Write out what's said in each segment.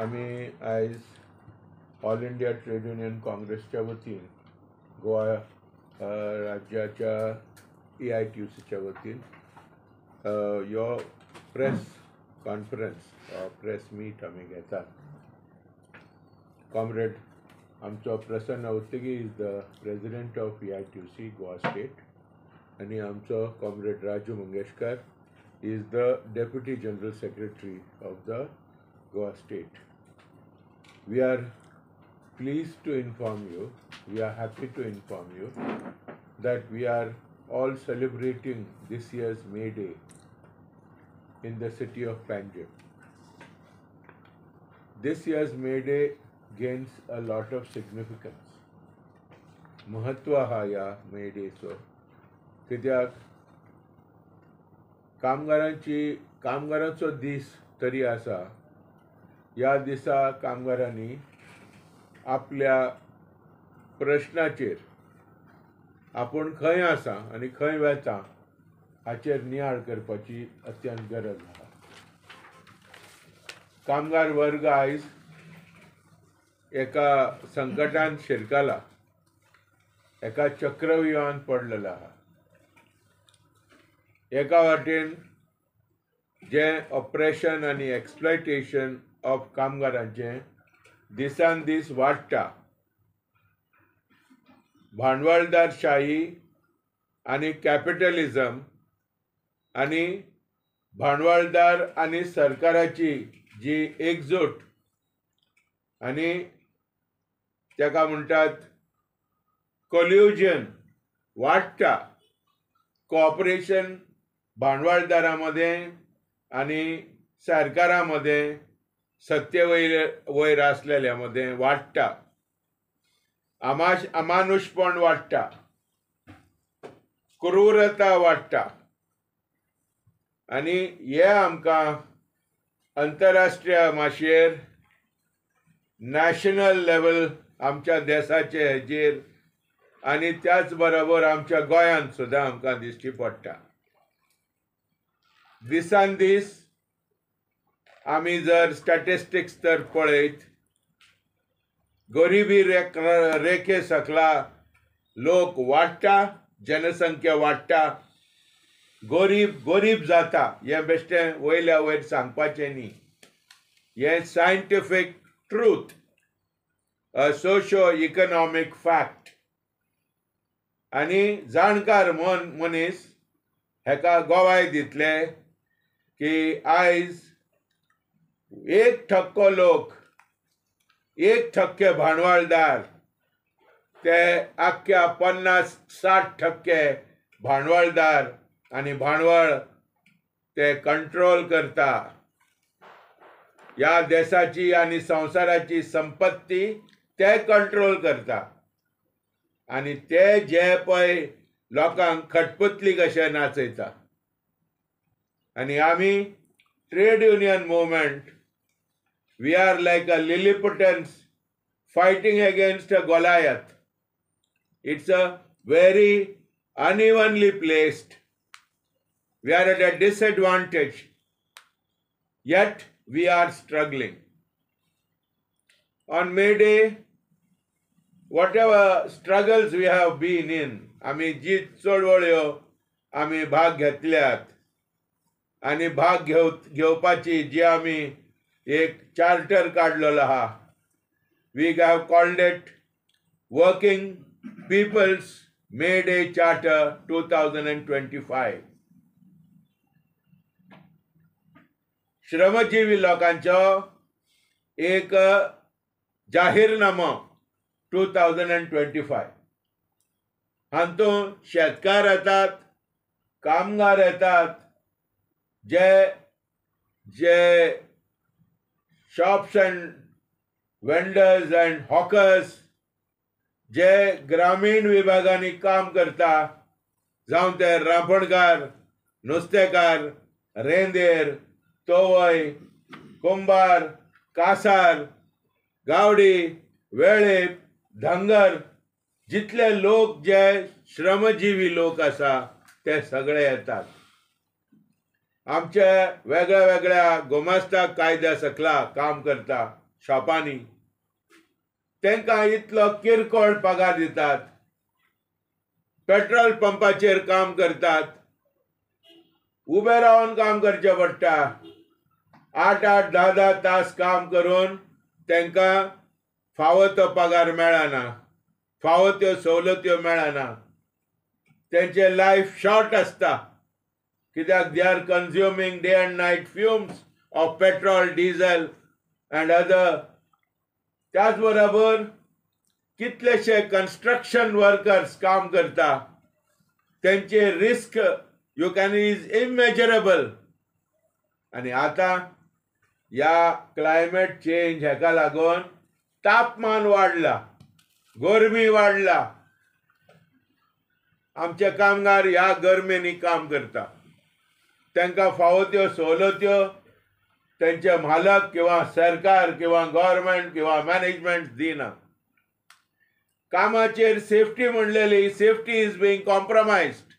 आम्ही आज all India trade union काँग्रेसच्या वतीन गोवा राज्याच्या AITUCच्या वतीन यो प्रेस कॉन्फरन्स प्रेस मीट आम्ही घेतात. कॉम्रेड आमचो Prasanna Avatgi is the president of AITUC Goa state आणि आमचो comrade Raju Mangeshkar is the Deputy General Secretary of the Goa State. We are pleased to inform you, we are happy to inform you that we are all celebrating this year's May Day in the city of Panjim. This year's May Day gains a lot of significance. महत्व हा या May Day चो कित्याक कामगारांचो दीस तरी आसा. ह्या दिसा कामगारांनी आपल्या प्रश्नाचेर आपूण खंय आसा आनी खंय वेता हाचेर नियाळ करपाची अत्यंत गरज आसा. कामगार वर्ग आयज एका संकटांत शिरकला, एका चक्रव्यूहांत पडलेला आहा. एका वाटेन जे ऑपरेशन आनी एक्सप्लॉयटेशन ऑफ कामगारांचें दिसान दीस वाडटा. भांडवलदारशाही आनी कॅपिटलिझम आनी भांडवलदार आनी सरकाराची जी एकजूट आनी ताका म्हणटात कोल्युजन वाडटा. कोऑपरेशन भांडवलदारांमध्ये आणि सरकारामध्ये सत्ते वयर असलेल्यामध्ये वाडटा. अमानुषपण वाडटा, क्रूरता वाडटा आणि हे आमकां आंतरराष्ट्रीय माशेर नॅशनल लेवल आमच्या देशाचे हेजेर आणि त्याच बरोबर आमच्या गोंयांत सुद्दां आमकां दिश्टी पडटा. दिसान दीस आमी जर स्टॅटिस्टिक्स तर पळयत, गरिबी रेखे सकला लोक वाडटा, जनसंख्या वाडटा, गरीब जाता. हे बेश्टें वयल्या वयर सांगपाचें न्ही. हे सायंटिफीक ट्रूथ, अ सोशियो इकॉनॉमिक फॅक्ट. आणि जाणकार मनीस हेका गोवाय दितले की आयज 1% लोक, 1% भांडवलदार ते आख्ख्या 50-60% भांडवलदार आणि भांडवल ते कंट्रोल करता. या देशाची आणि संवसाराची संपत्ती ते कंट्रोल करता आणि ते जे पळय लोकांक खटपतली कशें नाचयता. आणि आमी trade union movement, we are like a Lilliputians fighting against a Goliath. It's a very unevenly placed. We are at a disadvantage, yet we are struggling. On May Day, whatever struggles we have been in, आमी जी चळवळ्यो आमी भाग घेतल्यात आणि भाग घेवपाची जी आमी एक charter काडलेलो आहा, we have called it working peoples May Day charter 2025. श्रमजीवी लोकांचो एक जाहीरनामो 2025. हातूंत शेतकार येतात, कामगार येतात, जे shops and vendors and hawkers जे ग्रामीण विभागांनी काम करता, जावं ते रांपणकार, नुस्तेकार, रेंदेर, तोवय, कुंभार, कासार, गावडी, वेळीप, धंगर, जितले लोक जे श्रमजीवी लोक आसा ते सगळे येतात. आमच्या वेगळ्या वेगळ्या गोमास्ता कायद्या सकला काम करता शॉपांनी तांकां इतलो किरकोळ पगार दितात, पेट्रोल पंपाचेर काम करतात, उबे रावन काम करचें पडटा, 8-8, 10-10 तास काम करून तांकां फावो तो पगार मेळना, फावो त्यो सवलत्यो मेळना, तेंचे लायफ शॉर्ट आसता, कित्याक they are consuming day and night fumes of petrol, diesel and other. त्याच बरोबर कितलेशे कन्स्ट्रक्शन वर्कर्स काम करता, तेंचे risk you can is immeasurable. आनी आतां ह्या क्लायमेट चेंज हेका लागून तापमान वाडला, गरमी वाडला, आमचे कामगार ह्या गरमेनी काम करता, तांकां फावो त्यो सवलत्यो त्यांचे मालक किंवा सरकार किंवा गव्हर्नमेंट किंवा मॅनेजमेंट दिना. कामाचेर सेफ्टी म्हणलेली, सेफ्टी इज बीइंग कॉम्प्रोमायज्ड.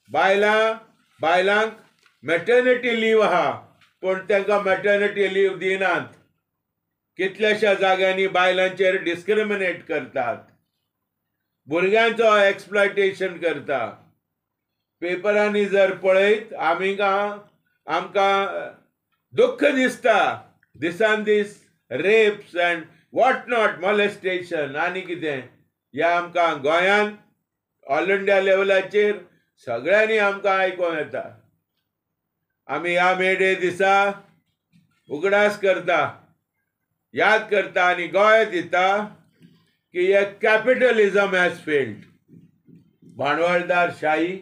बायलांक मॅटर्निटी लीव आहा, पण तांकां मॅटर्निटी लीव दिनात. कितल्याशा जाग्यांनी बायलांचेर डिस्क्रिमिनेट करतात, भुरग्यांचो एक्सप्लॉयटेशन करता. पेपरांनी जर पळयत आमकां दुःख दिसता, दिसान दीस rapes and what not, molestation आनी कितें हें आमकां गोंयांत ऑल इंडिया लेवलाचेर सगळ्यांनी आमकां आयकोंक येता. आमी ह्या मे डे दिसा उगडास करता, याद करता आनी गोंय दिता की हे कॅपिटलिझम हॅज फेल्ड. भांडवलदारशाही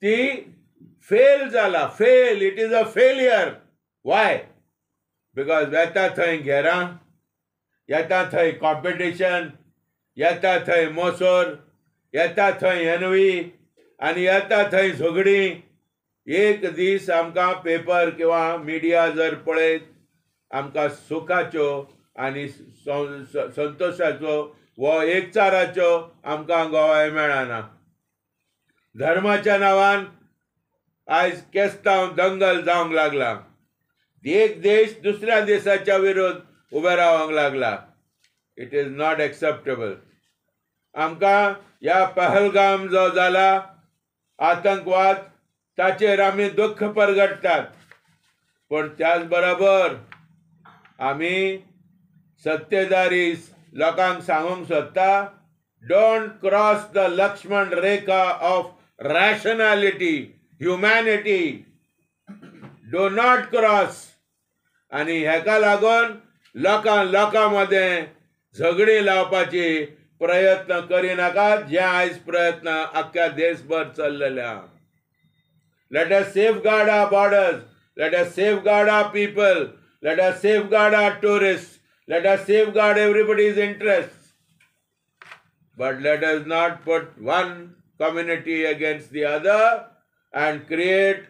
ती फेल जाला, fail, it is a failure. Y? Because येता थंय घेरां, येता थंय कॉम्पिटिशन, येता थंय मोसोर, येता थंय एनवी आनी येता थंय झगडीं. एक दीस आमकां पेपर किंवा मिडिया जर पळयत, आमकां सुखाच्यो आनी संतोशाच्यो वो एकचाराच्यो आमकां गोवाय मेळना. धर्माच्या नांवान आयज केस्तांव दंगल जावंक लागला. एक देश दुसऱ्या देशाच्या विरोध उबे रावंक लागला. It is not acceptable. आमकां ह्या पहलगाम जो जाला आतंकवाद, ताचेर आमी दुःख परगटतात, पण त्याच बरोबर आमी सत्तेधारी लोकांक सांगूंक सोदता, don't cross the Lakshman rekha of rationality, humanity. Do not cross. आनी हेका लागून लोकां मदें झगडी लावपाची प्रयत्न करिनाकात, जे आयज प्रयत्न आख्ख्या देशभर चल्लेले आहा. Let us safeguard our borders, let us safeguard our people, let us safeguard our tourists, let us safeguard everybody's interests. But let us not put one community against the other and create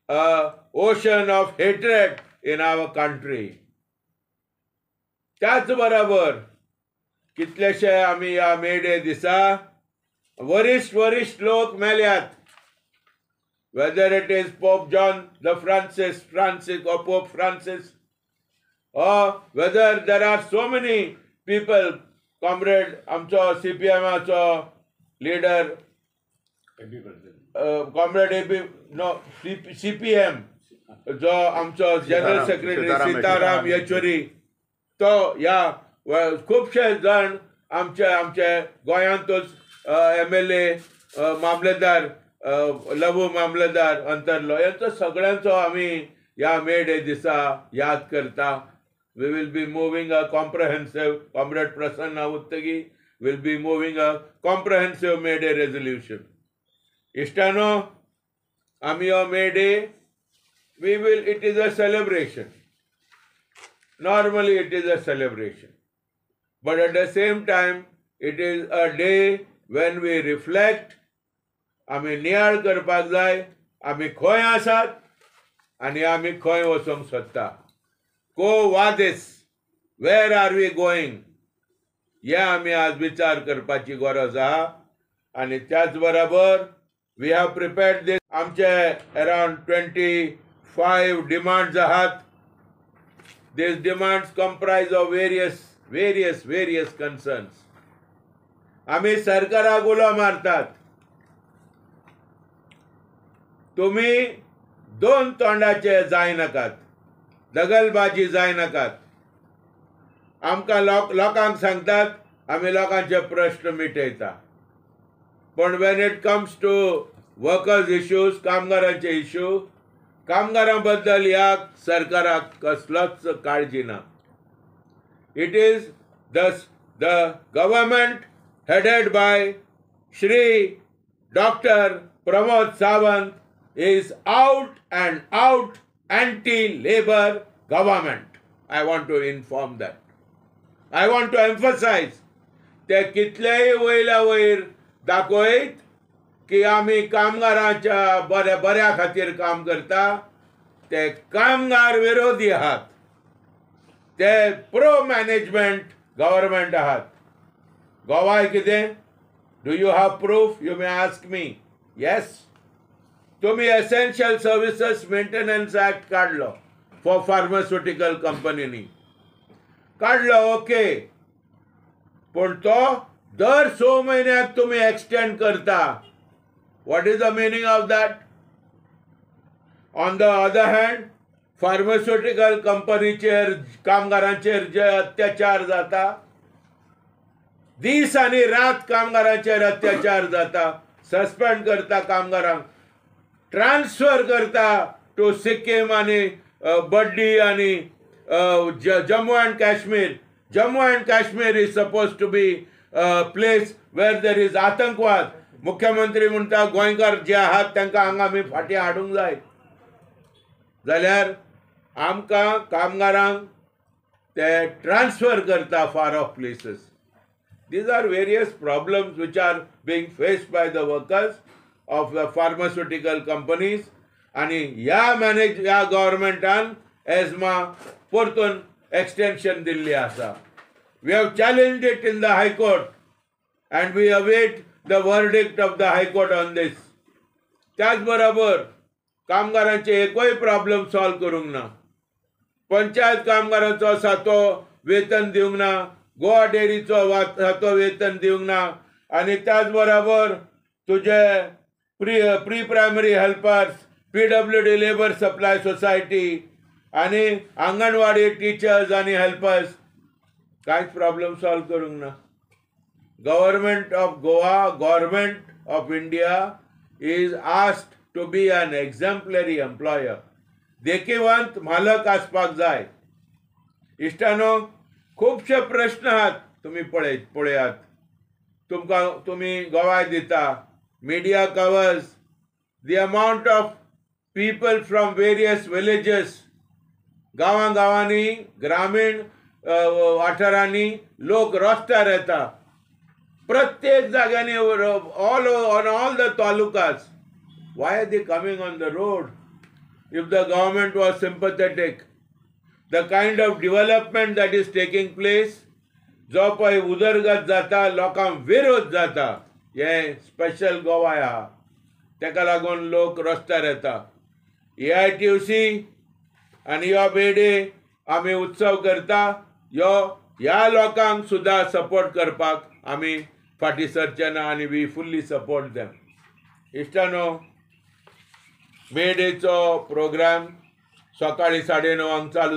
an ocean of hatred in our country. त्याच बरोबर कितलेशे आमी ह्या मे day दिसा वरिष्ठ लोक मेल्यात. Whether it is Pope John the Francis or Pope Francis, or whether there are so many people, comrade आमचो CPM-चो leader, comrade CPM जो आमचो जनरल सेक्रेटरी सीताराम येचुरी, तो ह्या खुबशे जण आमचे गोंयांतूच MLA, मामलेदार, लघु मामलेदार अंतरलो, यांचो सगळ्यांचो आमी ह्या मे डे दिसा याद करता. We will be moving a comprehensive, comrade Prasanna Uttagi will be moving a comprehensive May Day resolution. इश्टानो, आमी हो May Day it is a celebration. Normally it is a celebration. But at the same time, it is a day when we reflect. आमी नियाळ करपाक जाय, आमी खंय आसात आनी आमी खंय वचूंक सोदता. को वादेस, वेर आर वी गोईंग, हे आमी आज विचार करपाची गरज आहा. आनी त्याच बरोबर वी हॅव प्रिपेर्ड दीस. आमचे अराउंड 25 डिमांड्स आहात. These demands comprise of various concerns. आम्ही सरकाराक उलो मारतात. तुम्ही दोन तोंडाचे जाय नाकात, दगलबाजी जाय नाकात. आमकां लोकांक सांगतात आम्ही लोकांचे प्रश्न मिटयता, पण when it comes to workers issues, कामगारांचे इश्यू, कामगारां बद्दल ह्या सरकाराक कसलोच काळजी ना. It is the government headed by Shri Dr. Pramod Sawant is out and out anti-labor government. I want to inform that. I want to emphasize ते कितलेय वयल्या वयर दाखयत की आम्ही कामगारांच्या बऱ्या खातीर काम करता, ते कामगार विरोधी आहात, ते प्रो मॅनेजमेंट गव्हर्नमेंट आहात. गोवाय कितें? Do you have proof? You may ask me. Yes, तुम्ही एसेन्शियल सर्विसेस मेंटेनन्स ऍक्ट काढलो फॉर फार्मास्युटिकल कंपनीनी काढलो, ओके, पण तो दर 6 महिन्यात तुम्ही एक्सटेंड करता. What is the meaning of that? On the other hand pharmaceutical कंपनीचेर कामगारांचेर जे अत्याचार जाता, दीस आणि रात कामगारांचेर अत्याचार जाता, सस्पेंड करता कामगारांक, ट्रान्सफर करता टू सिक्कीम आणि बड्डी आणि Jammu and Kashmir. Jammu and Kashmir is supposed to be a place where there is आतंकवाद. मुख्यमंत्री म्हणता गोंयकार जे आहात तांकां हांगा आमी फाटीं हाडूंक जाय. जाल्यार आमकां कामगारांक ते ट्रान्सफर करता फार of places. These are various problems which are being faced by the workers of the pharmaceutical companies. आणि ह्या गव्हर्नमेंटान एजमा परतून extension दिल्ली आसा. We have challenged it in the High Court and we await the verdict of the High Court on this. त्याच बरोबर कामगारांचे एकूय problem solve करूंक ना. पंचायत कामगारांचो आसा तो वेतन दिवंक ना, गोवा डेअरीचो तो वेतन दिवंक ना, आणि त्याच बरोबर तुझे pre primary helpers, PWD labour supply society आणि अंगणवाडी टीचर्स आणि हेल्पर्स कांयच प्रॉब्लेम सॉल्व करूंक ना. Government of Goa, government of India is asked to be an exemplary employer. देखीवंत मालक आसपाक जाय. इश्टानो, खूबशे प्रश्न आहात, तुम्ही पळयात, तुम्ही गोवाय दिता, media covers the amount of people from various villages. गांवांनी, ग्रामीण वाठारांनी लोक रस्त्यार येता, प्रत्येक जाग्यांनी, all the talukas. Why are they coming on the road? If the government was sympathetic, the kind of development that is taking place, जो पळय उदरगत जाता, लोकांक विरोध जाता, हे स्पेशल गोवाय आहा, तेका लागून लोक रस्त्यार येता. AITUC आणि ह्यो बेडे आमी उत्सव करता, ह्या लोकांक सुद्धा सपोर्ट करपाक आमी फाटीं सरचे ना, आणि वी फुल्ली सपोर्ट देम. इश्टानो, मे डेचो प्रोग्राम सकाळी 9:30 चालू